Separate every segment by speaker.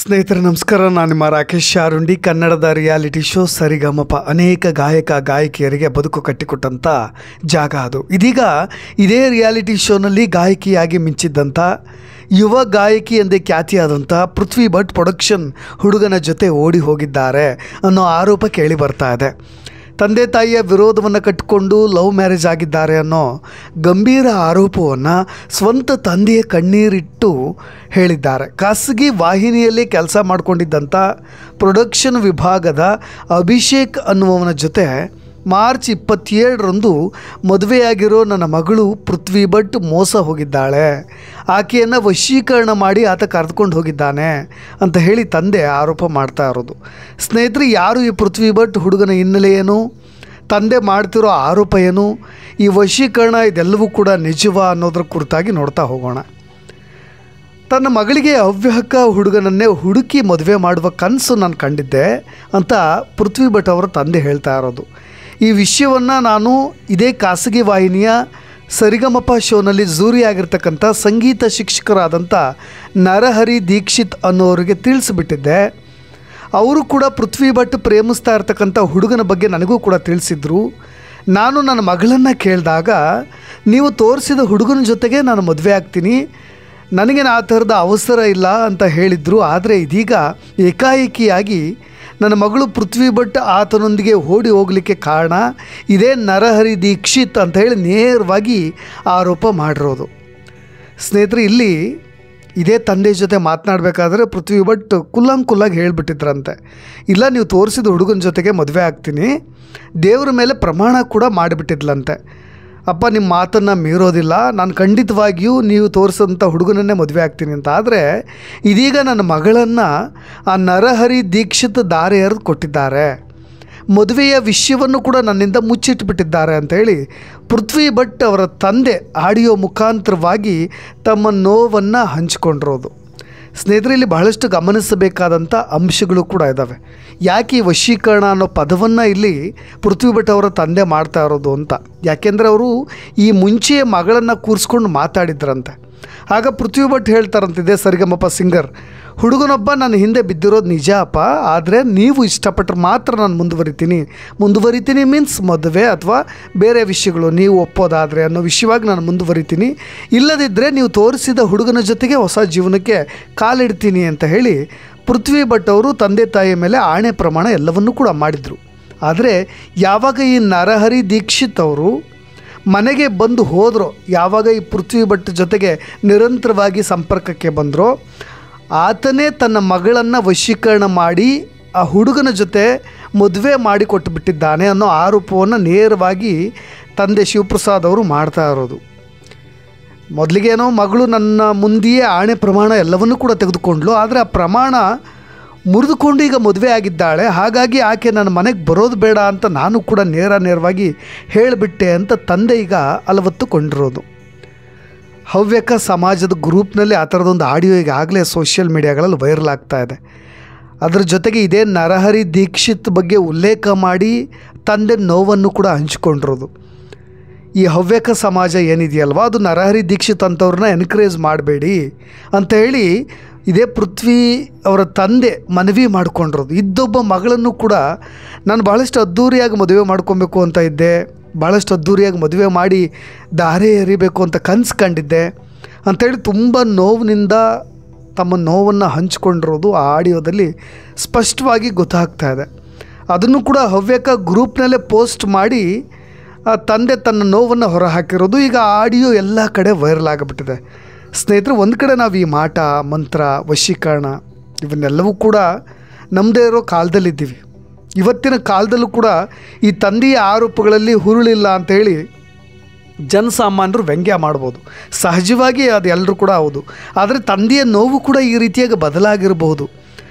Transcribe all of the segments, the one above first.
Speaker 1: ಸ್ನೇಹಿತರೆ ನಮಸ್ಕಾರ. ನಾನು ನಿಮ್ಮ ರಾಕೇಶ್ ಶಾರುಂಡಿ. ಕನ್ನಡದ ರಿಯಾಲಿಟಿ ಶೋ ಸರಿಗಮಪ ಅನೇಕ ಗಾಯಕ ಗಾಯಕಿಯರಿಗೆ ಬದುಕು ಕಟ್ಟಿಕೊಟ್ಟಂಥ ಜಾಗ ಅದು. ಇದೀಗ ಇದೇ ರಿಯಾಲಿಟಿ ಶೋನಲ್ಲಿ ಗಾಯಕಿಯಾಗಿ ಮಿಂಚಿದ್ದಂಥ ಯುವ ಗಾಯಕಿ ಎಂದೇ ಖ್ಯಾತಿಯಾದಂಥ ಪೃಥ್ವಿ ಭಟ್ ಪ್ರೊಡಕ್ಷನ್ ಹುಡುಗನ ಜೊತೆ ಓಡಿ ಹೋಗಿದ್ದಾರೆ ಅನ್ನೋ ಆರೋಪ ಕೇಳಿ ಬರ್ತಾ ಇದೆ. ತಂದೆ ತಾಯಿಯ ವಿರೋಧವನ್ನು ಕಟ್ಟಿಕೊಂಡು ಲವ್ ಮ್ಯಾರೇಜ್ ಆಗಿದ್ದಾರೆ ಅನ್ನೋ ಗಂಭೀರ ಆರೋಪವನ್ನು ಸ್ವಂತ ತಂದೆಯ ಕಣ್ಣೀರಿಟ್ಟು ಹೇಳಿದ್ದಾರೆ. ಖಾಸಗಿ ವಾಹಿನಿಯಲ್ಲಿ ಕೆಲಸ ಮಾಡಿಕೊಂಡಿದ್ದಂಥ ಪ್ರೊಡಕ್ಷನ್ ವಿಭಾಗದ ಅಭಿಷೇಕ್ ಅನ್ನುವವನ ಜೊತೆ ಮಾರ್ಚ್ 27ರಂದು ಮದುವೆಯಾಗಿರೋ ನನ್ನ ಮಗಳು ಪೃಥ್ವಿ ಭಟ್ ಮೋಸ ಹೋಗಿದ್ದಾಳೆ, ಆಕೆಯನ್ನು ವಶೀಕರಣ ಮಾಡಿ ಆತ ಕರೆದುಕೊಂಡು ಹೋಗಿದ್ದಾನೆ ಅಂತ ಹೇಳಿ ತಂದೆ ಆರೋಪ ಮಾಡ್ತಾ ಇರೋದು. ಸ್ನೇಹಿತರೆ, ಯಾರು ಈ ಪೃಥ್ವಿ ಭಟ್, ಹುಡುಗನ ಹಿನ್ನೆಲೆ ಏನು, ತಂದೆ ಮಾಡ್ತಿರೋ ಆರೋಪ ಏನು, ಈ ವಶೀಕರಣ ಇದೆಲ್ಲವೂ ಕೂಡ ನಿಜವಾ ಅನ್ನೋದ್ರ ಕುರಿತಾಗಿ ನೋಡ್ತಾ ಹೋಗೋಣ. ತನ್ನ ಮಗಳಿಗೆ ಅವ್ಯಾಹಕ ಹುಡುಗನನ್ನೇ ಹುಡುಕಿ ಮದುವೆ ಮಾಡುವ ಕನಸು ನಾನು ಕಂಡಿದ್ದೆ ಅಂತ ಪೃಥ್ವಿ ಭಟ್ ಅವರ ತಂದೆ ಹೇಳ್ತಾ ಇರೋದು. ಈ ವಿಷಯವನ್ನು ನಾನು ಇದೇ ಖಾಸಗಿ ವಾಹಿನಿಯ ಸರಿಗಮಪ ಶೋನಲ್ಲಿ ಜೂರಿಯಾಗಿರ್ತಕ್ಕಂಥ ಸಂಗೀತ ಶಿಕ್ಷಕರಾದಂಥ ನರಹರಿ ದೀಕ್ಷಿತ್ ಅನ್ನೋರಿಗೆ ತಿಳಿಸಿಬಿಟ್ಟಿದ್ದೆ. ಅವರು ಕೂಡ ಪೃಥ್ವಿ ಭಟ್ ಪ್ರೇಮಿಸ್ತಾ ಇರ್ತಕ್ಕಂಥ ಹುಡುಗನ ಬಗ್ಗೆ ನನಗೂ ಕೂಡ ತಿಳಿಸಿದ್ರು. ನಾನು ನನ್ನ ಮಗಳನ್ನು ಕೇಳಿದಾಗ ನೀವು ತೋರಿಸಿದ ಹುಡುಗನ ಜೊತೆಗೆ ನಾನು ಮದುವೆ ಆಗ್ತೀನಿ, ನನಗೇನು ಆ ಥರದ ಅವಸರ ಇಲ್ಲ ಅಂತ ಹೇಳಿದರು. ಆದರೆ ಇದೀಗ ಏಕಾಏಕಿಯಾಗಿ ನನ್ನ ಮಗಳು ಪೃಥ್ವಿ ಭಟ್ ಆತನೊಂದಿಗೆ ಓಡಿ ಹೋಗಲಿಕ್ಕೆ ಕಾರಣ ಇದೇ ನರಹರಿ ದೀಕ್ಷಿತ್ ಅಂತ ಹೇಳಿ ನೇರವಾಗಿ ಆರೋಪ ಮಾಡಿರೋದು. ಸ್ನೇಹಿತರೆ, ಇಲ್ಲಿ ಇದೇ ತಂದೆ ಜೊತೆ ಮಾತನಾಡಬೇಕಾದ್ರೆ ಪೃಥ್ವಿ ಭಟ್ ಕುಲ್ಲಾಗಿ ಹೇಳಿಬಿಟ್ಟಿದ್ರಂತೆ, ಇಲ್ಲ ನೀವು ತೋರಿಸಿದ ಹುಡುಗನ ಜೊತೆಗೆ ಮದುವೆ ಆಗ್ತೀನಿ, ದೇವರ ಮೇಲೆ ಪ್ರಮಾಣ ಕೂಡ ಮಾಡಿಬಿಟ್ಟಿದ್ಲಂತೆ. ಅಪ್ಪ, ನಿಮ್ಮ ಮಾತನ್ನು ಮೀರೋದಿಲ್ಲ, ನಾನು ಖಂಡಿತವಾಗಿಯೂ ನೀವು ತೋರಿಸಿದಂಥ ಹುಡುಗನನ್ನೇ ಮದುವೆ ಆಗ್ತೀನಿ ಅಂತ. ಆದರೆ ಇದೀಗ ನನ್ನ ಮಗಳನ್ನು ಆ ನರಹರಿ ದೀಕ್ಷಿತ್ ದಾರಿ ಎರೆದು ಕೊಟ್ಟಿದ್ದಾರೆ, ಮದುವೆಯ ವಿಷಯವನ್ನು ಕೂಡ ನನ್ನಿಂದ ಮುಚ್ಚಿಟ್ಬಿಟ್ಟಿದ್ದಾರೆ ಅಂಥೇಳಿ ಪೃಥ್ವಿ ಭಟ್ ಅವರ ತಂದೆ ಆಡಿಯೋ ಮುಖಾಂತರವಾಗಿ ತಮ್ಮ ನೋವನ್ನು ಹಂಚಿಕೊಂಡಿರೋದು. ಸ್ನೇಹಿತರೆ, ಇಲ್ಲಿ ಬಹಳಷ್ಟು ಗಮನಿಸಬೇಕಾದಂಥ ಅಂಶಗಳು ಕೂಡ ಇದ್ದಾವೆ. ಯಾಕೆ ಈ ವಶೀಕರಣ ಅನ್ನೋ ಪದವನ್ನು ಇಲ್ಲಿ ಪೃಥ್ವಿ ಭಟ್ ಅವರ ತಂದೆ ಮಾಡ್ತಾ ಇರೋದು ಅಂತ. ಯಾಕೆಂದರೆ ಅವರು ಈ ಮುಂಚೆಯೇ ಮಗಳನ್ನು ಕೂರಿಸ್ಕೊಂಡು ಮಾತಾಡಿದ್ರಂತೆ. ಆಗ ಪೃಥ್ವಿ ಭಟ್ ಹೇಳ್ತಾರಂತಿದೆ ಸರಿಗಮಪ ಸಿಂಗರ್, ಹುಡುಗನೊಬ್ಬ ನನ್ನ ಹಿಂದೆ ಬಿದ್ದಿರೋದು ನಿಜ ಅಪ್ಪ, ಆದರೆ ನೀವು ಇಷ್ಟಪಟ್ಟರೆ ಮಾತ್ರ ನಾನು ಮುಂದುವರಿತೀನಿ ಮೀನ್ಸ್ ಮದುವೆ ಅಥವಾ ಬೇರೆ ವಿಷಯಗಳು ನೀವು ಒಪ್ಪೋದಾದರೆ ಅನ್ನೋ ವಿಷಯವಾಗಿ ನಾನು ಮುಂದುವರಿತೀನಿ, ಇಲ್ಲದಿದ್ದರೆ ನೀವು ತೋರಿಸಿದ ಹುಡುಗನ ಜೊತೆಗೆ ಹೊಸ ಜೀವನಕ್ಕೆ ಕಾಲಿಡ್ತೀನಿ ಅಂತ ಹೇಳಿ ಪೃಥ್ವಿ ಭಟ್ ಅವರು ತಂದೆ ತಾಯಿಯ ಮೇಲೆ ಆಣೆ ಪ್ರಮಾಣ ಎಲ್ಲವನ್ನೂ ಕೂಡ ಮಾಡಿದರು. ಆದರೆ ಯಾವಾಗ ಈ ನರಹರಿ ದೀಕ್ಷಿತ್ ಅವರು ಮನೆಗೆ ಬಂದು ಹೋದರೋ, ಯಾವಾಗ ಈ ಪೃಥ್ವಿ ಭಟ್ ಜೊತೆಗೆ ನಿರಂತರವಾಗಿ ಸಂಪರ್ಕಕ್ಕೆ ಬಂದರೋ, ಆತನೇ ತನ್ನ ಮಗಳನ್ನು ವಶೀಕರಣ ಮಾಡಿ ಆ ಹುಡುಗನ ಜೊತೆ ಮದುವೆ ಮಾಡಿ ಕೊಟ್ಟುಬಿಟ್ಟಿದ್ದಾನೆ ಅನ್ನೋ ಆರೋಪವನ್ನು ನೇರವಾಗಿ ತಂದೆ ಶಿವಪ್ರಸಾದ್ ಅವರು ಮಾಡ್ತಾ ಇರೋದು. ಮೊದಲಿಗೇನೋ ಮಗಳು ನನ್ನ ಮುಂದೆಯೇ ಆಣೆ ಪ್ರಮಾಣ ಎಲ್ಲವನ್ನೂ ಕೂಡ ತೆಗೆದುಕೊಂಡ್ಲು, ಆದರೆ ಆ ಪ್ರಮಾಣ ಮುರಿದುಕೊಂಡು ಈಗ ಮದುವೆ ಆಗಿದ್ದಾಳೆ, ಹಾಗಾಗಿ ಆಕೆ ನನ್ನ ಮನೆಗೆ ಬರೋದು ಬೇಡ ಅಂತ ನಾನು ಕೂಡ ನೇರವಾಗಿ ಹೇಳಿಬಿಟ್ಟೆ ಅಂತ ತಂದೆ ಈಗ ಅಲವತ್ತುಕೊಂಡಿರೋದು. ಹವ್ಯಕ ಸಮಾಜದ ಗ್ರೂಪ್ನಲ್ಲಿ ಆ ಥರದೊಂದು ಆಡಿಯೋ ಈಗಾಗಲೇ ಸೋಷಿಯಲ್ ಮೀಡಿಯಾಗಳಲ್ಲಿ ವೈರಲ್ ಆಗ್ತಾ ಇದೆ. ಅದರ ಜೊತೆಗೆ ಇದೇ ನರಹರಿ ದೀಕ್ಷಿತ್ ಬಗ್ಗೆ ಉಲ್ಲೇಖ ಮಾಡಿ ತಂದೆ ನೋವನ್ನು ಕೂಡ ಹಂಚಿಕೊಂಡಿರೋದು. ಈ ಹವ್ಯಕ ಸಮಾಜ ಏನಿದೆಯಲ್ವ, ಅದು ನರಹರಿ ದೀಕ್ಷಿತ್ ಅಂಥವ್ರನ್ನ ಎನ್ಕರೇಜ್ ಮಾಡಬೇಡಿ ಅಂತ ಹೇಳಿ ಇದೇ ಪೃಥ್ವಿ ಅವರ ತಂದೆ ಮನವಿ ಮಾಡಿಕೊಂಡಿರೋದು. ಇದ್ದೊಬ್ಬ ಮಗಳನ್ನು ಕೂಡ ನಾನು ಭಾಳಷ್ಟು ಅದ್ಧೂರಿಯಾಗಿ ಮದುವೆ ಮಾಡ್ಕೊಬೇಕು ಅಂತ ಇದ್ದೆ, ಭಾಳಷ್ಟು ಅದ್ಧೂರಿಯಾಗಿ ಮದುವೆ ಮಾಡಿ ದಾರೆ ಎರಿಬೇಕು ಅಂತ ಕನಸು ಕಂಡಿದ್ದೆ ಅಂಥೇಳಿ ತುಂಬ ನೋವಿನಿಂದ ತಮ್ಮ ನೋವನ್ನು ಹಂಚಿಕೊಂಡಿರೋದು ಆ ಆಡಿಯೋದಲ್ಲಿ ಸ್ಪಷ್ಟವಾಗಿ ಗೊತ್ತಾಗ್ತಾ ಇದೆ. ಅದನ್ನು ಕೂಡ ಹವ್ಯಕ ಗ್ರೂಪ್ನಲ್ಲೇ ಪೋಸ್ಟ್ ಮಾಡಿ ತಂದೆ ತನ್ನ ನೋವನ್ನು ಹೊರಹಾಕಿರೋದು. ಈಗ ಆಡಿಯೋ ಎಲ್ಲ ಕಡೆ ವೈರಲ್ ಆಗಿಬಿಟ್ಟಿದೆ. ಸ್ನೇಹಿತರೆ, ಒಂದು ಕಡೆ ನಾವು ಈ ಮಾಟ ಮಂತ್ರ ವಶೀಕರಣ ಇವನ್ನೆಲ್ಲವೂ ಕೂಡ ನಮ್ಮದೇ ಇರೋ ಕಾಲದಲ್ಲಿದ್ದೀವಿ. ಇವತ್ತಿನ ಕಾಲದಲ್ಲೂ ಕೂಡ ಈ ತಂದೆಯ ಆರೋಪಗಳಲ್ಲಿ ಹುರುಳಿಲ್ಲ ಅಂಥೇಳಿ ಜನಸಾಮಾನ್ಯರು ವ್ಯಂಗ್ಯ ಮಾಡ್ಬೋದು, ಸಹಜವಾಗಿ ಅದು ಎಲ್ಲರೂ ಕೂಡ ಹೌದು. ಆದರೆ ತಂದೆಯ ನೋವು ಕೂಡ ಈ ರೀತಿಯಾಗಿ ಬದಲಾಗಿರಬಹುದು.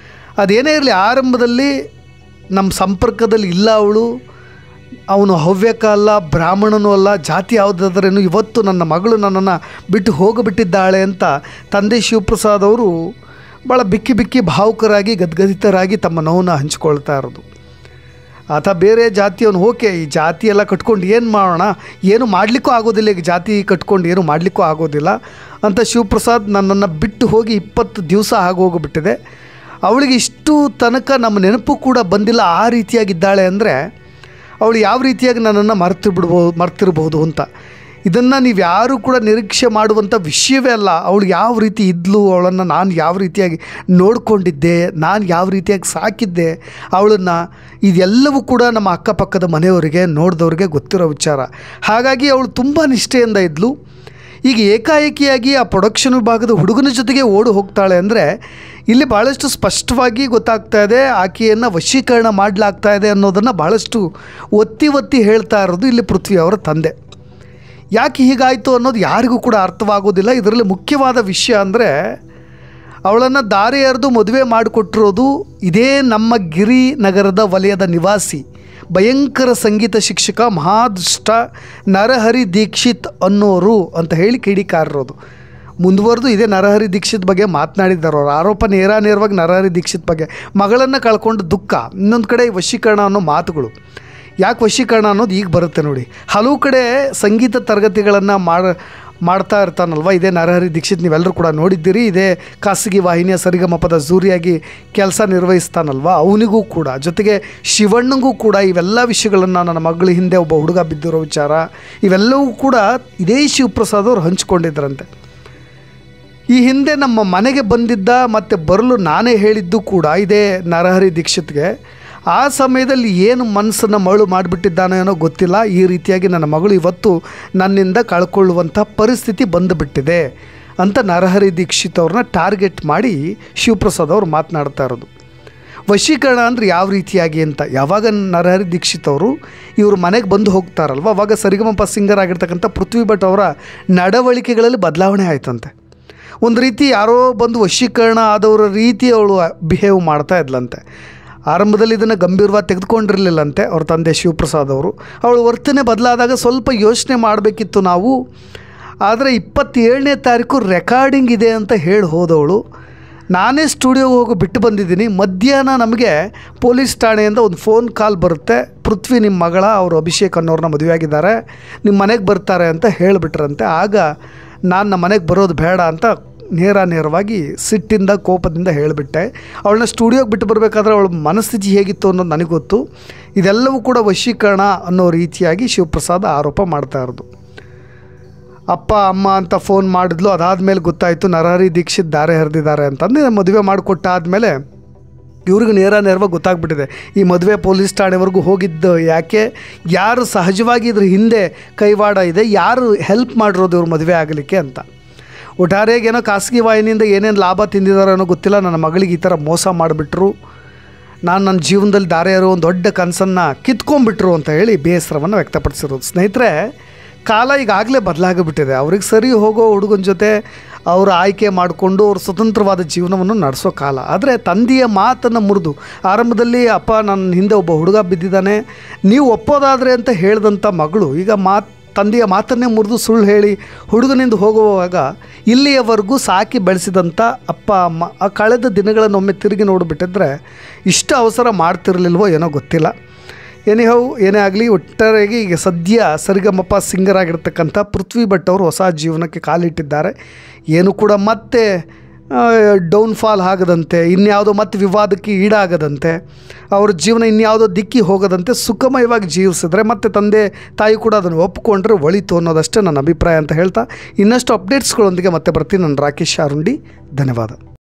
Speaker 1: ಅದೇನೇ ಇರಲಿ, ಆರಂಭದಲ್ಲಿ ನಮ್ಮ ಸಂಪರ್ಕದಲ್ಲಿ ಇಲ್ಲ ಅವನು ಹವ್ಯಕ ಅಲ್ಲ, ಬ್ರಾಹ್ಮಣನೂ ಅಲ್ಲ, ಜಾತಿ ಯಾವುದಾದ್ರೇನು, ಇವತ್ತು ನನ್ನ ಮಗಳು ನನ್ನನ್ನು ಬಿಟ್ಟು ಹೋಗಿಬಿಟ್ಟಿದ್ದಾಳೆ ಅಂತ ತಂದೆ ಶಿವಪ್ರಸಾದ್ ಅವರು ಭಾಳ ಬಿಕ್ಕಿ ಭಾವುಕರಾಗಿ ಗದ್ಗದಿತರಾಗಿ ತಮ್ಮ ನೋವನ್ನು ಹಂಚಿಕೊಳ್ತಾ ಇರೋದು. ಆತ ಬೇರೆ ಜಾತಿಯವನು, ಓಕೆ, ಈ ಜಾತಿ ಎಲ್ಲ ಕಟ್ಕೊಂಡು ಏನು ಮಾಡೋಣ, ಏನು ಮಾಡಲಿಕ್ಕೂ ಆಗೋದಿಲ್ಲ, ಈಗ ಜಾತಿ ಕಟ್ಕೊಂಡು ಏನು ಮಾಡಲಿಕ್ಕೂ ಆಗೋದಿಲ್ಲ ಅಂತ ಶಿವಪ್ರಸಾದ್ ನನ್ನನ್ನು ಬಿಟ್ಟು ಹೋಗಿ 20 ದಿವಸ ಆಗೋಗಿಬಿಟ್ಟಿದೆ, ಅವಳಿಗೆ ಇಷ್ಟು ತನಕ ನಮ್ಮ ನೆನಪು ಕೂಡ ಬಂದಿಲ್ಲ, ಆ ರೀತಿಯಾಗಿದ್ದಾಳೆ ಅಂದರೆ ಅವಳು ಯಾವ ರೀತಿಯಾಗಿ ನನ್ನನ್ನು ಮರ್ತಿರ್ಬೋದು ಅಂತ. ಇದನ್ನು ನೀವು ಯಾರೂ ಕೂಡ ನಿರೀಕ್ಷೆ ಮಾಡುವಂಥ ವಿಷಯವೇ ಅಲ್ಲ. ಅವಳು ಯಾವ ರೀತಿ ಇದ್ಲು, ಅವಳನ್ನು ನಾನು ಯಾವ ರೀತಿಯಾಗಿ ನೋಡಿಕೊಂಡಿದ್ದೆ, ನಾನು ಯಾವ ರೀತಿಯಾಗಿ ಸಾಕಿದ್ದೆ ಅವಳನ್ನು, ಇದೆಲ್ಲವೂ ಕೂಡ ನಮ್ಮ ಅಕ್ಕಪಕ್ಕದ ಮನೆಯವರಿಗೆ ನೋಡಿದವ್ರಿಗೆ ಗೊತ್ತಿರೋ ವಿಚಾರ. ಹಾಗಾಗಿ ಅವಳು ತುಂಬ ನಿಷ್ಠೆಯಿಂದ ಇದ್ಲು. ಈಗ ಏಕಾಏಕಿಯಾಗಿ ಆ ಪ್ರೊಡಕ್ಷನ್ ವಿಭಾಗದ ಹುಡುಗನ ಜೊತೆಗೆ ಓಡಿ ಹೋಗ್ತಾಳೆ ಅಂದರೆ ಇಲ್ಲಿ ಭಾಳಷ್ಟು ಸ್ಪಷ್ಟವಾಗಿ ಗೊತ್ತಾಗ್ತಾ ಇದೆ ಆಕೆಯನ್ನು ವಶೀಕರಣ ಮಾಡಲಾಗ್ತಾ ಇದೆ ಅನ್ನೋದನ್ನು ಭಾಳಷ್ಟು ಒತ್ತಿ ಹೇಳ್ತಾ ಇರೋದು ಇಲ್ಲಿ ಪೃಥ್ವಿ ಅವರ ತಂದೆ. ಯಾಕೆ ಹೀಗಾಯಿತು ಅನ್ನೋದು ಯಾರಿಗೂ ಕೂಡ ಅರ್ಥವಾಗೋದಿಲ್ಲ. ಇದರಲ್ಲಿ ಮುಖ್ಯವಾದ ವಿಷಯ ಅಂದರೆ ಅವಳನ್ನು ದಾರಿ ಎರೆದು ಮದುವೆ ಮಾಡಿಕೊಟ್ಟಿರೋದು ಇದೇ ನಮ್ಮ ಗಿರಿ ನಗರದ ವಲಯದ ನಿವಾಸಿ ಭಯಂಕರ ಸಂಗೀತ ಶಿಕ್ಷಕ ಮಹಾದೃಷ್ಟ ನರಹರಿ ದೀಕ್ಷಿತ್ ಅನ್ನೋರು ಅಂತ ಹೇಳಿ ಕಿಡಿಕಾರರೋದು. ಮುಂದುವರೆದು ಇದೇ ನರಹರಿ ದೀಕ್ಷಿತ್ ಬಗ್ಗೆ ಮಾತನಾಡಿದ್ದಾರೆ. ಅವ್ರ ಆರೋಪ ನೇರವಾಗಿ ನರಹರಿ ದೀಕ್ಷಿತ್ ಬಗ್ಗೆ. ಮಗಳನ್ನು ಕಳ್ಕೊಂಡು ದುಃಖ, ಇನ್ನೊಂದು ಕಡೆ ವಶೀಕರಣ ಅನ್ನೋ ಮಾತುಗಳು. ಯಾಕೆ ವಶೀಕರಣ ಅನ್ನೋದು ಈಗ ಬರುತ್ತೆ ನೋಡಿ. ಹಲವು ಕಡೆ ಸಂಗೀತ ತರಗತಿಗಳನ್ನು ಮಾಡ್ತಾ ಇರ್ತಾನಲ್ವ ಇದೇ ನರಹರಿ ದೀಕ್ಷಿತ್, ನೀವೆಲ್ಲರೂ ಕೂಡ ನೋಡಿದ್ದೀರಿ. ಇದೇ ಖಾಸಗಿ ವಾಹಿನಿಯ ಸರಿಗಮಪದ ಜೂರಿಯಾಗಿ ಕೆಲಸ ನಿರ್ವಹಿಸ್ತಾನಲ್ವ, ಅವನಿಗೂ ಕೂಡ ಜೊತೆಗೆ ಶಿವಣ್ಣಂಗೂ ಕೂಡ ಇವೆಲ್ಲ ವಿಷಯಗಳನ್ನು, ನನ್ನ ಮಗಳ ಹಿಂದೆ ಒಬ್ಬ ಹುಡುಗ ಬಿದ್ದಿರೋ ವಿಚಾರ, ಇವೆಲ್ಲವೂ ಕೂಡ ಇದೇ ಶಿವಪ್ರಸಾದ್ ಅವರು ಹಂಚ್ಕೊಂಡಿದ್ರಂತೆ. ಈ ಹಿಂದೆ ನಮ್ಮ ಮನೆಗೆ ಬಂದಿದ್ದ ಮತ್ತು ಬರಲು ನಾನೇ ಹೇಳಿದ್ದು ಕೂಡ ಇದೇ ನರಹರಿ ದೀಕ್ಷಿತ್ಗೆ. ಆ ಸಮಯದಲ್ಲಿ ಏನು ಮನಸ್ಸನ್ನು ಮರಳು ಮಾಡಿಬಿಟ್ಟಿದ್ದಾನೋ ಏನೋ ಗೊತ್ತಿಲ್ಲ, ಈ ರೀತಿಯಾಗಿ ನನ್ನ ಮಗಳು ಇವತ್ತು ನನ್ನಿಂದ ಕಳ್ಕೊಳ್ಳುವಂಥ ಪರಿಸ್ಥಿತಿ ಬಂದುಬಿಟ್ಟಿದೆ ಅಂತ ನರಹರಿ ದೀಕ್ಷಿತ್ ಅವ್ರನ್ನ ಟಾರ್ಗೆಟ್ ಮಾಡಿ ಶಿವಪ್ರಸಾದ್ ಅವರು ಮಾತನಾಡ್ತಾ ಇರೋದು. ವಶೀಕರಣ ಅಂದರೆ ಯಾವ ರೀತಿಯಾಗಿ ಅಂತ ಯಾವಾಗ ನರಹರಿ ದೀಕ್ಷಿತ್ ಅವರು ಇವ್ರ ಮನೆಗೆ ಬಂದು ಹೋಗ್ತಾರಲ್ವ, ಅವಾಗ ಸರಿಗಮಪ ಸಿಂಗರ್ ಆಗಿರ್ತಕ್ಕಂಥ ಪೃಥ್ವಿ ಭಟ್ ಅವರ ನಡವಳಿಕೆಗಳಲ್ಲಿ ಬದಲಾವಣೆ ಆಯ್ತಂತೆ. ಒಂದು ರೀತಿ ಯಾರೋ ಬಂದು ವಶೀಕರಣ ಆದವರ ರೀತಿ ಅವಳು ಬಿಹೇವ್ ಮಾಡ್ತಾ ಇದ್ಲಂತೆ. ಆರಂಭದಲ್ಲಿ ಇದನ್ನು ಗಂಭೀರವಾಗಿ ತೆಗೆದುಕೊಂಡಿರಲಿಲ್ಲಂತೆ ಅವ್ರ ತಂದೆ ಶಿವಪ್ರಸಾದ್ ಅವರು. ಅವಳು ವರ್ತನೆ ಬದಲಾದಾಗ ಸ್ವಲ್ಪ ಯೋಚನೆ ಮಾಡಬೇಕಿತ್ತು ನಾವು. ಆದರೆ 27ನೇ ತಾರೀಕು ರೆಕಾರ್ಡಿಂಗ್ ಇದೆ ಅಂತ ಹೇಳಿ ಹೋದವಳು. ನಾನೇ ಸ್ಟುಡಿಯೋಗೆ ಹೋಗಿ ಬಿಟ್ಟು ಬಂದಿದ್ದೀನಿ. ಮಧ್ಯಾಹ್ನ ನಮಗೆ ಪೊಲೀಸ್ ಠಾಣೆಯಿಂದ ಒಂದು ಫೋನ್ ಕಾಲ್ ಬರುತ್ತೆ, ಪೃಥ್ವಿ ನಿಮ್ಮ ಮಗಳ ಅವರು ಅಭಿಷೇಕ್ ಅನ್ನೋರನ್ನ ಮದುವೆ ಆಗಿದ್ದಾರೆ, ನಿಮ್ಮ ಮನೆಗೆ ಬರ್ತಾರೆ ಅಂತ ಹೇಳಿಬಿಟ್ರಂತೆ. ಆಗ ನಾನು ನಮ್ಮ ಮನೆಗೆ ಬರೋದು ಬೇಡ ಅಂತ ನೇರವಾಗಿ ಸಿಟ್ಟಿಂದ ಕೋಪದಿಂದ ಹೇಳಿಬಿಟ್ಟೆ. ಅವಳನ್ನ ಸ್ಟುಡಿಯೋಗೆ ಬಿಟ್ಟು ಬರಬೇಕಾದ್ರೆ ಅವಳ ಮನಸ್ಥಿತಿ ಹೇಗಿತ್ತು ಅನ್ನೋದು ನನಗೆ ಗೊತ್ತು. ಇದೆಲ್ಲವೂ ಕೂಡ ವಶೀಕರಣ ಅನ್ನೋ ರೀತಿಯಾಗಿ ಶಿವಪ್ರಸಾದ್ ಆರೋಪ ಮಾಡ್ತಾ ಇರೋದು. ಅಪ್ಪ ಅಮ್ಮ ಅಂತ ಫೋನ್ ಮಾಡಿದ್ಲು, ಅದಾದಮೇಲೆ ಗೊತ್ತಾಯಿತು ನರಹರಿ ದೀಕ್ಷಿತ್ ದಾರೆ ಹರಿದಿದ್ದಾರೆ ಅಂತಂದು ಮದುವೆ ಮಾಡಿಕೊಟ್ಟಾದಮೇಲೆ ಇವ್ರಿಗೆ ನೇರವಾಗಿ ಗೊತ್ತಾಗ್ಬಿಟ್ಟಿದೆ ಈ ಮದುವೆ ಪೊಲೀಸ್ ಠಾಣೆವರೆಗೂ ಹೋಗಿದ್ದು ಯಾಕೆ, ಯಾರು ಸಹಜವಾಗಿ ಇದ್ರ ಹಿಂದೆ ಕೈವಾಡ ಇದೆ, ಯಾರು ಹೆಲ್ಪ್ ಮಾಡಿರೋದು ಇವ್ರ ಮದುವೆ ಆಗಲಿಕ್ಕೆ ಅಂತ. ಒಟ್ಟಾರೆಯಾಗಿ ಏನೋ ಖಾಸಗಿ ವಾಹಿನಿಯಿಂದ ಏನೇನು ಲಾಭ ತಿಂದಿದ್ದಾರೋ ಅನ್ನೋ ಗೊತ್ತಿಲ್ಲ, ನನ್ನ ಮಗಳಿಗೆ ಈ ಥರ ಮೋಸ ಮಾಡಿಬಿಟ್ರು, ನಾನು ನನ್ನ ಜೀವನದಲ್ಲಿ ದಾರೆ ಇರೋ ಒಂದು ದೊಡ್ಡ ಕನಸನ್ನು ಕಿತ್ಕೊಂಡ್ಬಿಟ್ರು ಅಂತ ಹೇಳಿ ಬೇಸರವನ್ನು ವ್ಯಕ್ತಪಡಿಸಿರೋದು. ಸ್ನೇಹಿತರೆ, ಕಾಲ ಈಗಾಗಲೇ ಬದಲಾಗಿಬಿಟ್ಟಿದೆ. ಅವ್ರಿಗೆ ಸರಿ ಹೋಗೋ ಹುಡುಗನ ಜೊತೆ ಅವರು ಆಯ್ಕೆ ಮಾಡಿಕೊಂಡು ಅವ್ರ ಸ್ವತಂತ್ರವಾದ ಜೀವನವನ್ನು ನಡೆಸೋ ಕಾಲ. ಆದರೆ ತಂದೆಯ ಮಾತನ್ನು ಮುರಿದು, ಆರಂಭದಲ್ಲಿ ಅಪ್ಪ ನನ್ನ ಹಿಂದೆ ಒಬ್ಬ ಹುಡುಗ ಬಿದ್ದಿದ್ದಾನೆ ನೀವು ಒಪ್ಪೋದಾದರೆ ಅಂತ ಹೇಳಿದಂಥ ಮಗಳು ಈಗ ತಂದೆಯ ಮಾತನ್ನೇ ಮುರಿದು ಸುಳ್ಳು ಹೇಳಿ ಹುಡುಗನಿಂದ ಹೋಗುವಾಗ ಇಲ್ಲಿಯವರೆಗೂ ಸಾಕಿ ಬೆಳೆಸಿದಂಥ ಅಪ್ಪ ಅಮ್ಮ ಆ ಕಳೆದ ದಿನಗಳನ್ನು ಒಮ್ಮೆ ತಿರುಗಿ ನೋಡಿಬಿಟ್ಟಿದ್ರೆ ಇಷ್ಟು ಅವಸರ ಮಾಡ್ತಿರಲಿಲ್ವೋ ಏನೋ ಗೊತ್ತಿಲ್ಲ. ಏನೇ ಆಗಲಿ, ಒಟ್ಟಾರೆಯಾಗಿ ಈಗ ಸದ್ಯ ಸರಿಗಮಪ ಸಿಂಗರ್ ಆಗಿರ್ತಕ್ಕಂಥ ಪೃಥ್ವಿ ಭಟ್ ಅವರು ಹೊಸ ಜೀವನಕ್ಕೆ ಕಾಲಿಟ್ಟಿದ್ದಾರೆ. ಏನು ಕೂಡ ಮತ್ತೆ ಡೌನ್ಫಾಲ್ ಆಗದಂತೆ, ಇನ್ಯಾವುದೋ ಮತ್ತೆ ವಿವಾದಕ್ಕೆ ಈಡಾಗದಂತೆ, ಅವ್ರ ಜೀವನ ಇನ್ಯಾವುದೋ ದಿಕ್ಕಿ ಹೋಗದಂತೆ ಸುಖಮಯವಾಗಿ ಜೀವಿಸಿದ್ರೆ ಮತ್ತು ತಂದೆ ತಾಯಿ ಕೂಡ ಅದನ್ನು ಒಪ್ಪಿಕೊಂಡ್ರೆ ಒಳಿತು ಅನ್ನೋದಷ್ಟೇ ನನ್ನ ಅಭಿಪ್ರಾಯ ಅಂತ ಹೇಳ್ತಾ ಇನ್ನಷ್ಟು ಅಪ್ಡೇಟ್ಸ್ಗಳೊಂದಿಗೆ ಮತ್ತೆ ಬರ್ತೀನಿ. ನಾನು ರಾಕೇಶ್ ಶಾರುಂಡಿ, ಧನ್ಯವಾದ.